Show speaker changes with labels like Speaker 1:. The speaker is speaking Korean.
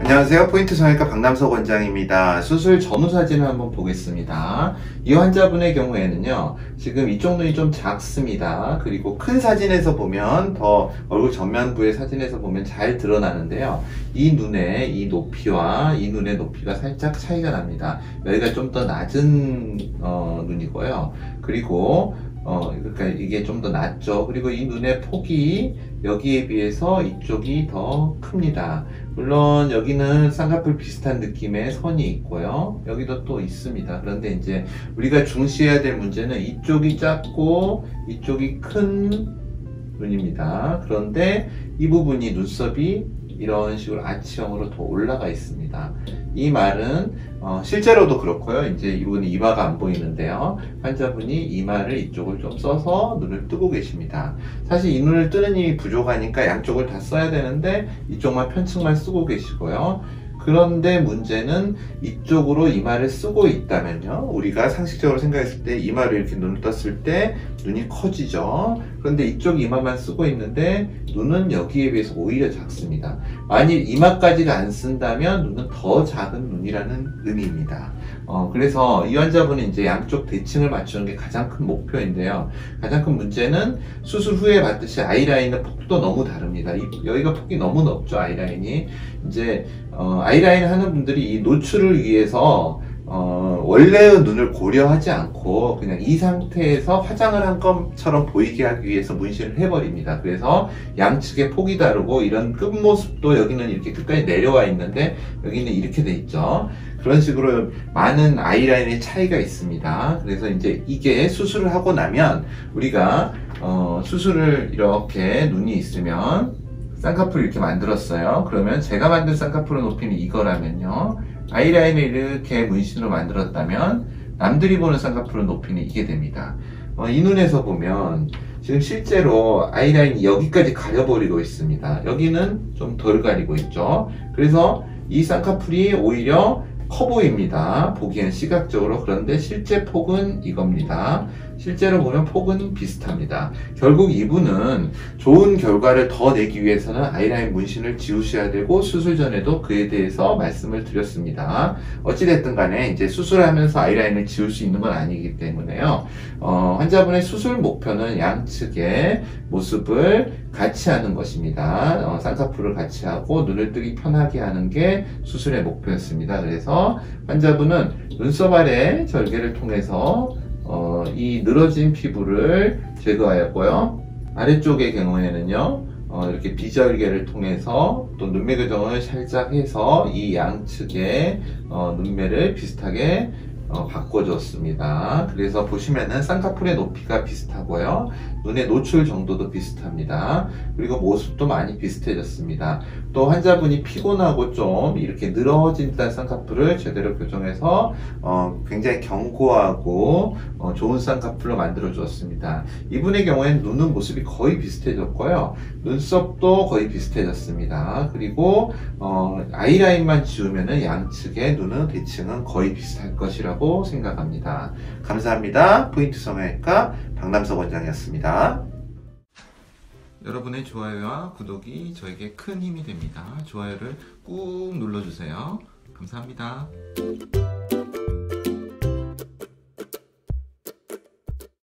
Speaker 1: 안녕하세요. 포인트 성형외과 박남석 원장입니다. 수술 전후 사진을 한번 보겠습니다. 이 환자분의 경우에는요, 지금 이쪽 눈이 좀 작습니다. 그리고 큰 사진에서 보면 더 얼굴 전면부의 사진에서 보면 잘 드러나는데요. 이 눈의 이 높이와 이 눈의 높이가 살짝 차이가 납니다. 여기가 좀 더 낮은 눈이고요. 그리고 그러니까 이게 좀 더 낮죠. 그리고 이 눈의 폭이 여기에 비해서 이쪽이 더 큽니다. 물론 여기는 쌍꺼풀 비슷한 느낌의 선이 있고요. 여기도 또 있습니다. 그런데 이제 우리가 중시해야 될 문제는 이쪽이 작고 이쪽이 큰 눈입니다. 그런데 이 부분이 눈썹이 이런 식으로 아치형으로 더 올라가 있습니다. 이 말은 실제로도 그렇고요. 이제 이분이 이마가 안 보이는데요. 환자분이 이마를 이쪽을 좀 써서 눈을 뜨고 계십니다. 사실 이 눈을 뜨는 힘이 부족하니까 양쪽을 다 써야 되는데 이쪽만 편측만 쓰고 계시고요. 그런데 문제는 이쪽으로 이마를 쓰고 있다면요, 우리가 상식적으로 생각했을 때 이마를 이렇게 눈을 떴을 때 눈이 커지죠. 그런데 이쪽 이마만 쓰고 있는데 눈은 여기에 비해서 오히려 작습니다. 만일 이마까지가 안 쓴다면 눈은 더 작은 눈이라는 의미입니다. 그래서 이 환자분은 이제 양쪽 대칭을 맞추는 게 가장 큰 목표인데요. 가장 큰 문제는 수술 후에 봤듯이 아이라인의 폭도 너무 다릅니다. 여기가 폭이 너무 넓죠, 아이라인이. 이제 아이라인 하는 분들이 이 노출을 위해서 원래의 눈을 고려하지 않고 그냥 이 상태에서 화장을 한 것처럼 보이게 하기 위해서 문신을 해버립니다. 그래서 양측의 폭이 다르고 이런 끝모습도 여기는 이렇게 끝까지 내려와 있는데 여기는 이렇게 돼 있죠. 그런 식으로 많은 아이라인의 차이가 있습니다. 그래서 이제 이게 수술을 하고 나면 우리가 수술을 이렇게 눈이 있으면 쌍꺼풀을 이렇게 만들었어요. 그러면 제가 만든 쌍꺼풀의 높이는 이거라면요, 아이라인을 이렇게 문신으로 만들었다면 남들이 보는 쌍꺼풀의 높이는 이게 됩니다. 이 눈에서 보면 지금 실제로 아이라인이 여기까지 가려버리고 있습니다. 여기는 좀 덜 가리고 있죠. 그래서 이 쌍꺼풀이 오히려 커 보입니다. 보기엔 시각적으로. 그런데 실제 폭은 이겁니다. 실제로 보면 폭은 비슷합니다. 결국 이분은 좋은 결과를 더 내기 위해서는 아이라인 문신을 지우셔야 되고, 수술 전에도 그에 대해서 말씀을 드렸습니다. 어찌됐든 간에 이제 수술하면서 아이라인을 지울 수 있는 건 아니기 때문에요. 환자분의 수술 목표는 양측의 모습을 같이 하는 것입니다. 쌍꺼풀을 같이 하고 눈을 뜨기 편하게 하는 게 수술의 목표였습니다. 그래서 환자분은 눈썹 아래 절개를 통해서 이 늘어진 피부를 제거하였고요. 아래쪽의 경우에는요, 이렇게 비절개를 통해서 또 눈매 교정을 살짝 해서 이 양측의 눈매를 비슷하게 바꿔줬습니다. 그래서 보시면은 쌍꺼풀의 높이가 비슷하고요, 눈의 노출 정도도 비슷합니다. 그리고 모습도 많이 비슷해졌습니다. 또 환자분이 피곤하고 좀 이렇게 늘어진 듯한 쌍꺼풀을 제대로 교정해서 굉장히 견고하고 좋은 쌍꺼풀로 만들어 주었습니다. 이분의 경우에는 눈은 모습이 거의 비슷해졌고요, 눈썹도 거의 비슷해졌습니다. 그리고 아이라인만 지우면은 양측의 눈의 대칭은 거의 비슷할 것이라고 생각합니다. 감사합니다. 포인트 성형외과 박남석 원장이었습니다. 여러분의 좋아요와 구독이 저에게 큰 힘이 됩니다. 좋아요를 꾹 눌러주세요. 감사합니다.